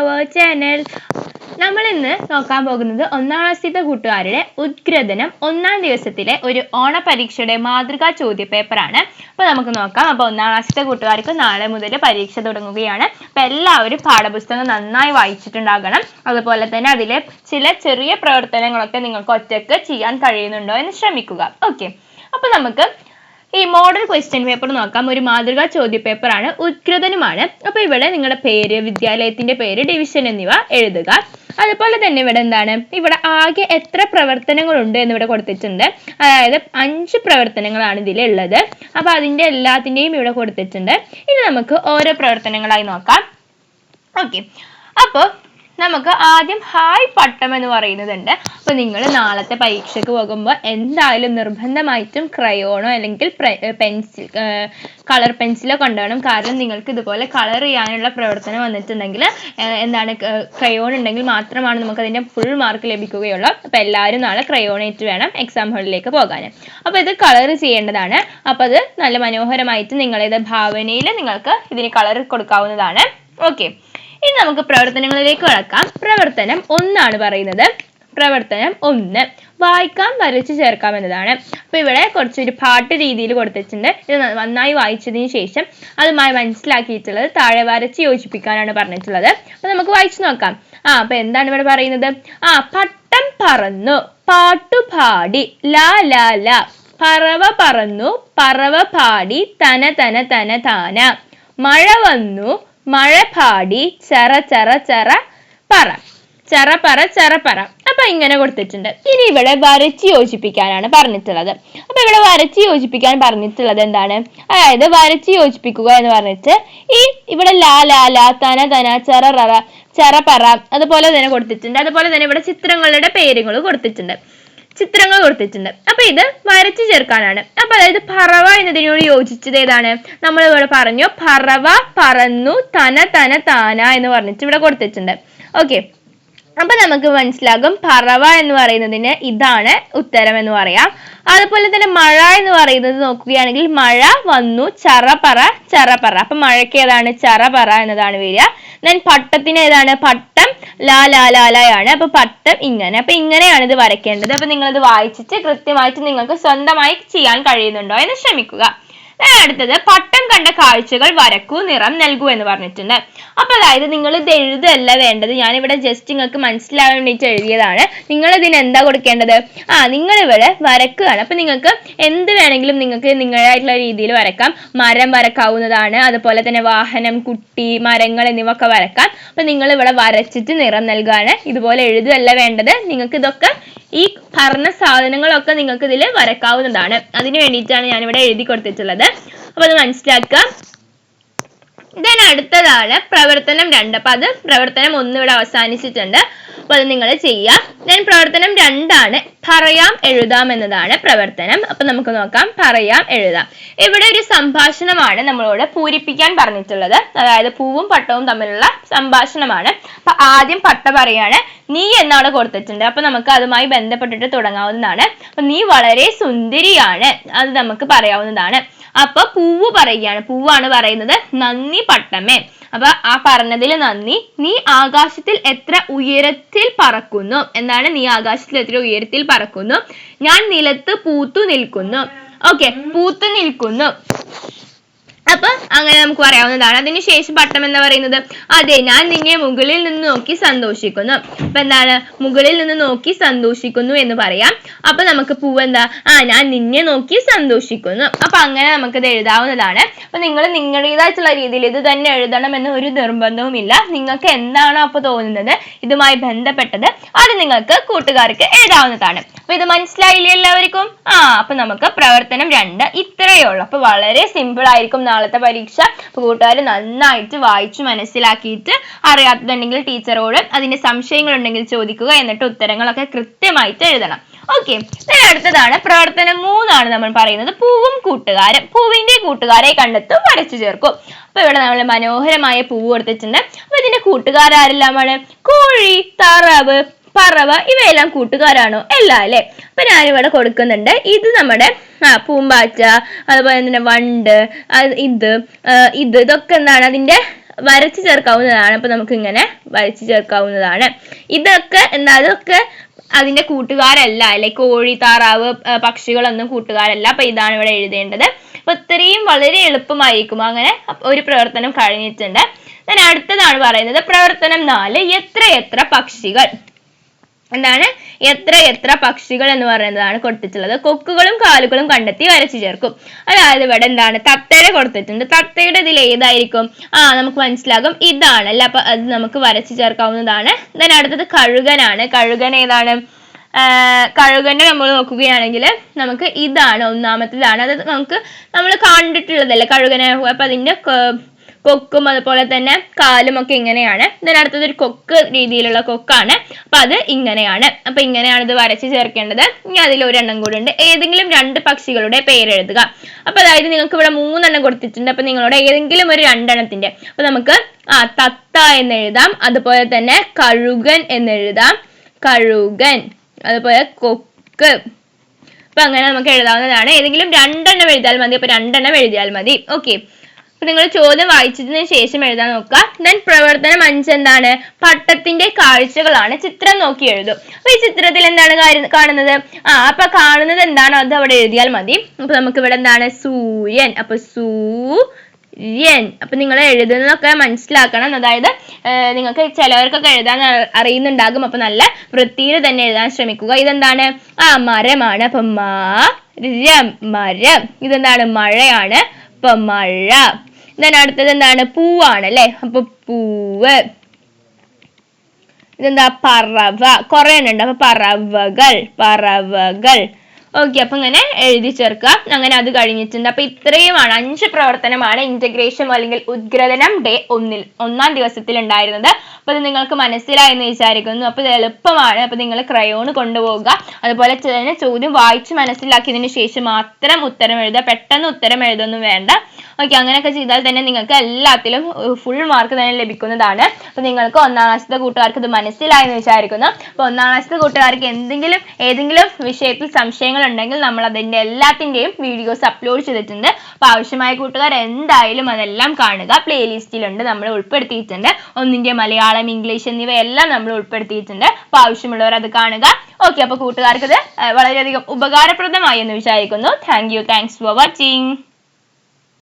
our channel. നമ്മൾ ഇന്ന് നോക്കാൻ പോകുന്നത് ഒന്നാം ക്ലാസ്സിലെ കൂട്ടുകാരുടെ ഉദ്ഗ്രഥനം ഒന്നാം ദിവസത്തിലെ ഒരു ഓണ പരീക്ഷയുടെ മാതൃകാ ചോദ്യപേപ്പറാണ്. അപ്പോൾ നമുക്ക് നോക്കാം. അപ്പോൾ ഒന്നാം ക്ലാസ്സിലെ കൂട്ടുകാർക്ക് നാളെ മുതൽ പരീക്ഷ തുടങ്ങുകയാണ്. അപ്പോൾ എല്ലാവരും പാഠപുസ്തകം നന്നായി വായിച്ചിട്ടുണ്ടാകണം. അതുപോലെ തന്നെ അതിലെ ചില ചെറിയ പ്രവർത്തനങ്ങളൊക്കെ നിങ്ങൾക്ക് ഒറ്റയ്ക്ക് ചെയ്യാൻ കഴിയുന്നുണ്ടോ എന്ന് ശ്രമിക്കുക. ഓക്കെ, അപ്പോൾ നമുക്ക് ഈ മോഡൽ ക്വസ്റ്റ്യൻ പേപ്പർ നോക്കാം. ഒരു മാതൃകാ ചോദ്യ പേപ്പറാണ്, ഉദ്ഗ്രഥനമാണ്. അപ്പോൾ ഇവിടെ നിങ്ങളുടെ പേര്, വിദ്യാലയത്തിന്റെ പേര്, ഡിവിഷൻ എന്നിവ എഴുതുക. അതുപോലെ തന്നെ ഇവിടെ എന്താണ്, ഇവിടെ ആകെ എത്ര പ്രവർത്തനങ്ങളുണ്ട് എന്നിവിടെ കൊടുത്തിട്ടുണ്ട്. അതായത് 5 പ്രവർത്തനങ്ങളാണ് ഇതിലുള്ളത്. അപ്പോൾ അതിന്റെ എല്ലാത്തിന്റെയും ഇവിടെ കൊടുത്തിട്ടുണ്ട്. ഇനി നമുക്ക് ഓരോ പ്രവർത്തനങ്ങളായി നോക്കാം. ഓക്കെ, അപ്പോൾ നമുക്ക് ആദ്യം ഹായ് പട്ടം എന്ന് പറയുന്നതുണ്ട്. അപ്പോൾ നിങ്ങൾ നാളത്തെ പരീക്ഷയ്ക്ക് പോകുമ്പോൾ എന്തായാലും നിർബന്ധമായിട്ടും ക്രയോണോ അല്ലെങ്കിൽ കളർ പെൻസിലോ കൊണ്ടുപോകണം. കാരണം നിങ്ങൾക്ക് ഇതുപോലെ കളർ ചെയ്യാനുള്ള പ്രവർത്തനം വന്നിട്ടുണ്ടെങ്കിൽ എന്താണ്, ക്രയോൺ ഉണ്ടെങ്കിൽ മാത്രമാണ് നമുക്ക് അതിൻ്റെ ഫുൾ മാർക്ക് ലഭിക്കുകയുള്ളൂ. അപ്പോൾ എല്ലാവരും നാളെ ക്രയോണേറ്റ് വേണം എക്സാം ഹാളിലേക്ക് പോകാൻ. അപ്പോൾ ഇത് കളർ ചെയ്യേണ്ടതാണ്. അപ്പോൾ അത് നല്ല മനോഹരമായിട്ട് നിങ്ങളേത് ഭാവനയിൽ നിങ്ങൾക്ക് ഇതിന് കളർ കൊടുക്കാവുന്നതാണ്. ഓക്കെ, ഇനി നമുക്ക് പ്രവർത്തനങ്ങളിലേക്ക് കടക്കാം. പ്രവർത്തനം 1 പറയുന്നത്. പ്രവർത്തനം 1 വായിക്കാം, വരച്ചു ചേർക്കാം എന്നതാണ്. അപ്പോൾ ഇവിടെ കുറച്ചൊരു പാട്ട് രീതിയിൽ കൊടുത്തിട്ടുണ്ട്. ഇത് നന്നായി വായിച്ചതിന് ശേഷം അതുമായി മനസ്സിലാക്കിയിട്ടുള്ളത് താഴെ വരച്ച് യോജിപ്പിക്കാനാണ് പറഞ്ഞിട്ടുള്ളത്. അപ്പോൾ നമുക്ക് വായിച്ചു നോക്കാം. അപ്പോൾ എന്താണ് ഇവിടെ പറയുന്നത്? പട്ടം പറന്നു, പാട്ടുപാടി, ലാ ലാ ലാ, പറവ പറന്നു, പറവ പാടി, തന തന തന താന, മഴ വന്നു, മഴ പാടി, ചറ ചറ ചറ പറ, ചറ പറ ചറ പറ. അപ്പൊ ഇങ്ങനെ കൊടുത്തിട്ടുണ്ട്. ഇനി ഇവിടെ വരച്ച് യോജിപ്പിക്കാനാണ് പറഞ്ഞിട്ടുള്ളത്. അപ്പൊ ഇവിടെ വരച്ച് യോജിപ്പിക്കാൻ പറഞ്ഞിട്ടുള്ളത് എന്താണ്, അതായത് വരച്ച് യോജിപ്പിക്കുക എന്ന് പറഞ്ഞിട്ട് ഈ ഇവിടെ ലാ ലാ ലാ, തന തന, ചറ ററ, ചറ പറ അതുപോലെ തന്നെ കൊടുത്തിട്ടുണ്ട്. അതുപോലെ തന്നെ ഇവിടെ ചിത്രങ്ങളുടെ പേരുകൾ കൊടുത്തിട്ടുണ്ട്, ചിത്രങ്ങൾ കൊടുത്തിട്ടുണ്ട്. അപ്പൊ ഇത് വരച്ചു ചേർക്കാനാണ്. അപ്പൊ അതായത് പറവ എന്നതിനോട് യോജിച്ചത് ഏതാണ്? നമ്മൾ ഇവിടെ പറഞ്ഞു പറവ പറന്നു, തന തന താന എന്ന് പറഞ്ഞിട്ട് ഇവിടെ കൊടുത്തിട്ടുണ്ട്. ഓക്കെ, അപ്പൊ നമുക്ക് മനസ്സിലാകും പറവ എന്ന് പറയുന്നതിന് ഇതാണ് ഉത്തരം എന്ന് പറയാം. അതുപോലെ തന്നെ മഴ എന്ന് പറയുന്നത് നോക്കുകയാണെങ്കിൽ മഴ വന്നു, ചറപറ ചറപറ. അപ്പൊ മഴയ്ക്ക് ഏതാണ്? ചറപറ എന്നതാണ് വരിക. ദെൻ പട്ടത്തിന് ഏതാണ്? പട്ടം ലാ ലാ ലാലയാണ്. അപ്പൊ പട്ടം ഇങ്ങനെ. അപ്പൊ ഇങ്ങനെയാണ് ഇത് വരയ്ക്കേണ്ടത്. അപ്പൊ നിങ്ങളിത് വായിച്ചിട്ട് കൃത്യമായിട്ട് നിങ്ങൾക്ക് സ്വന്തമായി ചെയ്യാൻ കഴിയുന്നുണ്ടോ എന്ന് ശ്രമിക്കുക. അടുത്തത് പട്ടം കണ്ട കാഴ്ചകൾ വരക്കൂ, നിറം നൽകൂ എന്ന് പറഞ്ഞിട്ടുണ്ട്. അപ്പൊ അതായത് നിങ്ങൾ ഇത് എഴുതല്ല വേണ്ടത്. ഞാനിവിടെ ജസ്റ്റ് നിങ്ങൾക്ക് മനസ്സിലാവാൻ വേണ്ടിയിട്ട് എഴുതിയതാണ്. നിങ്ങൾ ഇതിന് എന്താ കൊടുക്കേണ്ടത്? നിങ്ങൾ ഇവിടെ വരക്കുകയാണ്. അപ്പൊ നിങ്ങൾക്ക് എന്ത് വേണമെങ്കിലും നിങ്ങൾക്ക് നിങ്ങളായിട്ടുള്ള രീതിയിൽ വരക്കാം. മരം വരക്കാവുന്നതാണ്, അതുപോലെ തന്നെ വാഹനം, കുട്ടി, മരങ്ങൾ എന്നിവ ഒക്കെ വരക്കാം. അപ്പൊ നിങ്ങൾ ഇവിടെ വരച്ചിട്ട് നിറം നൽകാണ്. ഇതുപോലെ എഴുതല്ല വേണ്ടത്. നിങ്ങൾക്ക് ഇതൊക്കെ ഈ പറഞ്ഞ സാധനങ്ങളൊക്കെ നിങ്ങൾക്ക് ഇതിൽ വരക്കാവുന്നതാണ്. അതിന് വേണ്ടിയിട്ടാണ് ഞാനിവിടെ എഴുതി കൊടുത്തിട്ടുള്ളത്. അപ്പൊ അത് മനസ്സിലാക്കുക. ദെൻ അടുത്തതാണ് പ്രവർത്തനം 2. അപ്പൊ അത് പ്രവർത്തനം 1 ഇവിടെ അവസാനിച്ചിട്ടുണ്ട്. അപ്പൊ അത് നിങ്ങൾ ചെയ്യാം. ദെൻ പ്രവർത്തനം 2 പറയാം എഴുതാം എന്നതാണ് പ്രവർത്തനം. അപ്പൊ നമുക്ക് നോക്കാം. പറയാം എഴുതാം. ഇവിടെ ഒരു സംഭാഷണമാണ് നമ്മളോട് പൂരിപ്പിക്കാൻ പറഞ്ഞിട്ടുള്ളത്. അതായത് പൂവും പട്ടവും തമ്മിലുള്ള സംഭാഷണമാണ്. അപ്പൊ ആദ്യം പട്ട പറയാണ്, നീ എന്നവിടെ കൊടുത്തിട്ടുണ്ട്. അപ്പൊ നമുക്ക് അതുമായി ബന്ധപ്പെട്ടിട്ട് തുടങ്ങാവുന്നതാണ്. അപ്പൊ നീ വളരെ സുന്ദരിയാണ്, അത് നമുക്ക് പറയാവുന്നതാണ്. അപ്പൊ പൂവ് പറയുകയാണ്. പൂവാണ് പറയുന്നത്, നന്ദി പട്ടമേ. അപ്പൊ ആ പറഞ്ഞതിൽ നന്ദി. നീ ആകാശത്തിൽ എത്ര ഉയരത്തിൽ പറക്കുന്നു. എന്താണ്? നീ ആകാശത്തിൽ എത്ര ഉയരത്തിൽ പറക്കുന്നു. ഞാൻ നിലത്ത് പൂത്തു നിൽക്കുന്നു. ഓക്കെ, പൂത്തു നിൽക്കുന്നു. അപ്പൊ അങ്ങനെ നമുക്ക് പറയാവുന്നതാണ്. അതിനുശേഷം പട്ടം എന്താ പറയുന്നത്? അതെ, ഞാൻ നിന്നെ മുകളിൽ നിന്ന് നോക്കി സന്തോഷിക്കുന്നു. അപ്പൊ എന്താണ്? മുകളിൽ നിന്ന് നോക്കി സന്തോഷിക്കുന്നു എന്ന് പറയാം. അപ്പൊ നമുക്ക് പൂവ് എന്താ? ഞാൻ നിന്നെ നോക്കി സന്തോഷിക്കുന്നു. അപ്പൊ അങ്ങനെ നമുക്കിത് എഴുതാവുന്നതാണ്. അപ്പൊ നിങ്ങൾ നിങ്ങളുടേതായിട്ടുള്ള രീതിയിൽ ഇത് തന്നെ എഴുതണം എന്ന് ഒരു നിർബന്ധവുമില്ല. നിങ്ങൾക്ക് എന്താണോ അപ്പൊ തോന്നുന്നത് ഇതുമായി ബന്ധപ്പെട്ടത് അത് നിങ്ങൾക്ക് കൂട്ടുകാർക്ക് എഴുതാവുന്നതാണ്. അപ്പൊ ഇത് മനസ്സിലായില്ലേ എല്ലാവർക്കും? അപ്പൊ നമുക്ക് പ്രവർത്തനം 2 ഇത്രയേ ഉള്ളൂ. അപ്പൊ വളരെ സിമ്പിൾ ആയിരിക്കും നാളത്തെ പരീക്ഷ. അപ്പൊ കൂട്ടുകാർ നന്നായിട്ട് വായിച്ചു മനസ്സിലാക്കിയിട്ട് അറിയാത്തതുണ്ടെങ്കിൽ ടീച്ചറോട് അതിന്റെ സംശയങ്ങൾ ഉണ്ടെങ്കിൽ ചോദിക്കുക. എന്നിട്ട് ഉത്തരങ്ങളൊക്കെ കൃത്യമായിട്ട് എഴുതണം. ഓക്കെ, അടുത്തതാണ് പ്രവർത്തനം 3 നമ്മൾ പറയുന്നത്. പൂവും കൂട്ടുകാരും. പൂവിന്റെ കൂട്ടുകാരെ കണ്ടെത്തും, വരച്ചു ചേർക്കും. അപ്പൊ ഇവിടെ നമ്മൾ മനോഹരമായ പൂവ് കൊടുത്തിട്ടുണ്ട്. അപ്പൊ ഇതിന്റെ കൂട്ടുകാരെല്ലാമാണ് കോഴി, താറാവ്, പറവ ഇവയെല്ലാം കൂട്ടുകാരാണോ? അല്ല അല്ലെ? അപ്പൊ ഞാനിവിടെ കൊടുക്കുന്നുണ്ട്. ഇത് നമ്മുടെ പൂമ്പാറ്റ, അതുപോലെ തന്നെ വണ്ട്, ഇതൊക്കെ എന്താണ് അതിന്റെ വരച്ചു ചേർക്കാവുന്നതാണ്. അപ്പൊ നമുക്ക് ഇങ്ങനെ വരച്ചു ചേർക്കാവുന്നതാണ്. ഇതൊക്കെ അതൊക്കെ അതിന്റെ കൂട്ടുകാരല്ല, അല്ലെ കോഴി, താറാവ്, പക്ഷികളൊന്നും കൂട്ടുകാരല്ല. അപ്പൊ ഇതാണ് ഇവിടെ എഴുതേണ്ടത്. അപ്പൊ ഇത്രയും വളരെ എളുപ്പമായിരിക്കും. അങ്ങനെ ഒരു പ്രവർത്തനം കഴിഞ്ഞിട്ടുണ്ട്. ഞാൻ അടുത്തതാണ് പറയുന്നത് പ്രവർത്തനം 4, എത്ര പക്ഷികൾ. എന്താണ് എത്ര പക്ഷികൾ എന്ന് പറയുന്നതാണ് കൊടുത്തിട്ടുള്ളത്. കൊക്കുകളും കാലുകളും കണ്ടെത്തി വരച്ചു ചേർക്കും. അതായത് ഇവിടെ എന്താണ് തത്തയുടെ കൊടുത്തിട്ടുണ്ട്. തത്തയുടെ ഇതിൽ ഏതായിരിക്കും? നമുക്ക് മനസ്സിലാകും, ഇതാണ് അല്ല. അപ്പൊ അത് നമുക്ക് വരച്ചു ചേർക്കാവുന്നതാണ്. then അടുത്തത് കഴുകനാണ്. കഴുകൻ ഏതാണ്? കഴുകനെ നമ്മൾ നോക്കുകയാണെങ്കിൽ നമുക്ക് ഇതാണ് ഒന്നാമത്തേതാണ്. അത് നമ്മൾ കണ്ടിട്ടുള്ളതല്ലേ കഴുകനെ. അപ്പൊ അതിന്റെ കൊക്കും അതുപോലെ തന്നെ കാലും ഒക്കെ ഇങ്ങനെയാണ്. അടുത്തത് ഒരു കൊക്ക് രീതിയിലുള്ള കൊക്കാണ്. അപ്പൊ അത് ഇങ്ങനെയാണ്. അപ്പൊ ഇങ്ങനെയാണ് ഇത് വരച്ചു ചേർക്കേണ്ടത്. ഇനി അതിൽ ഒരെണ്ണം കൂടി ഉണ്ട്. ഏതെങ്കിലും 2 പക്ഷികളുടെ പേര് എഴുതുക. അപ്പൊ അതായത് നിങ്ങൾക്ക് ഇവിടെ 3 എണ്ണം കൊടുത്തിട്ടുണ്ട്. അപ്പൊ നിങ്ങളോട് ഏതെങ്കിലും ഒരു 2 എണ്ണത്തിന്റെ, അപ്പൊ നമുക്ക് തത്ത എന്ന് എഴുതാം, അതുപോലെ തന്നെ കഴുകൻ എന്ന് എഴുതാം, കഴുകൻ, അതുപോലെ കൊക്ക്. അപ്പൊ അങ്ങനെ നമുക്ക് എഴുതാവുന്നതാണ്. ഏതെങ്കിലും 2 എണ്ണം എഴുതിയാൽ മതി. അപ്പൊ 2 എണ്ണം എഴുതിയാൽ മതി. ഓക്കെ. അപ്പൊ നിങ്ങൾ ചോദ്യം വായിച്ചതിന് ശേഷം എഴുതാൻ നോക്കുക. then പ്രവർത്തനം 5 എന്താണ്? പട്ടത്തിന്റെ കാഴ്ചകളാണ്. ചിത്രം നോക്കി എഴുതും. അപ്പൊ ഈ ചിത്രത്തിൽ എന്താണ് കാണുന്നത്? അപ്പൊ കാണുന്നത് എന്താണോ അത് അവിടെ എഴുതിയാൽ മതി. അപ്പൊ നമുക്ക് ഇവിടെ എന്താണ്? സൂര്യൻ. അപ്പൊ സൂര്യൻ. അപ്പൊ നിങ്ങൾ എഴുതുന്നതൊക്കെ മനസ്സിലാക്കണം. അതായത് നിങ്ങൾക്ക് ചിലവർക്കൊക്കെ എഴുതാൻ അറിയുന്നുണ്ടാകും. അപ്പൊ നല്ല വൃത്തിയിൽ തന്നെ എഴുതാൻ ശ്രമിക്കുക. ഇതെന്താണ്? മരമാണ്. അപ്പൊ മരം. ഇതെന്താണ്? മഴയാണ്. അപ്പൊ മഴ. അടുത്തത് എന്താണ്? പൂവാണ് അല്ലെ. അപ്പൊ പൂവ്. ഇതെന്താ? പറവ. കുറെ എണ്ണുണ്ട്. അപ്പൊ പറവകൾ. ഓക്കെ. അപ്പൊ ഇങ്ങനെ എഴുതി ചേർക്കുക. അങ്ങനെ അത് കഴിഞ്ഞിട്ടുണ്ട്. അപ്പൊ ഇത്രയുമാണ് 5 പ്രവർത്തനമാണ് ഇന്റഗ്രേഷൻ അല്ലെങ്കിൽ ഉദ്ഗ്രഥനം ഡേ 1-ാം ദിവസത്തിൽ ഉണ്ടായിരുന്നത്. അപ്പൊ ഇത് നിങ്ങൾക്ക് മനസ്സിലായെന്ന് വിചാരിക്കുന്നു. അപ്പൊ ഇത് എളുപ്പമാണ്. അപ്പൊ നിങ്ങൾ ക്രയോൺ കൊണ്ടുപോകുക. അതുപോലെ തന്നെ ചോദ്യം വായിച്ച് മനസ്സിലാക്കിയതിന് ശേഷം മാത്രം ഉത്തരം എഴുതുക. പെട്ടെന്ന് ഉത്തരം എഴുതൊന്നും വേണ്ട. ഓക്കെ. അങ്ങനെയൊക്കെ ചെയ്താൽ തന്നെ നിങ്ങൾക്ക് എല്ലാത്തിലും ഫുൾ മാർക്ക് തന്നെ ലഭിക്കുന്നതാണ്. അപ്പൊ നിങ്ങൾക്ക് 1-ാം ക്ലാസ്സിലെ കൂട്ടുകാർക്ക് ഇത് മനസ്സിലായെന്ന് വിചാരിക്കുന്നു. അപ്പൊ 1-ാം ക്ലാസ്സിലെ കൂട്ടുകാർക്ക് ഏതെങ്കിലും വിഷയത്തിൽ സംശയങ്ങൾ ഉണ്ടെങ്കിൽ നമ്മൾ അതിന്റെ എല്ലാത്തിന്റെയും വീഡിയോസ് അപ്ലോഡ് ചെയ്തിട്ടുണ്ട്. അപ്പൊ ആവശ്യമായ കൂട്ടുകാർ എന്തായാലും അതെല്ലാം കാണുക. പ്ലേലിസ്റ്റിലുണ്ട്, നമ്മൾ ഉൾപ്പെടുത്തിയിട്ടുണ്ട്. ഒന്നിന്റെ മലയാളം, ഇംഗ്ലീഷ് എന്നിവയെല്ലാം നമ്മൾ ഉൾപ്പെടുത്തിയിട്ടുണ്ട്. അപ്പൊ ആവശ്യമുള്ളവർ അത് കാണുക. ഓക്കെ. അപ്പൊ കൂട്ടുകാർക്ക് ഇത് വളരെയധികം ഉപകാരപ്രദമായി എന്ന് വിചാരിക്കുന്നു. Thanks for watching.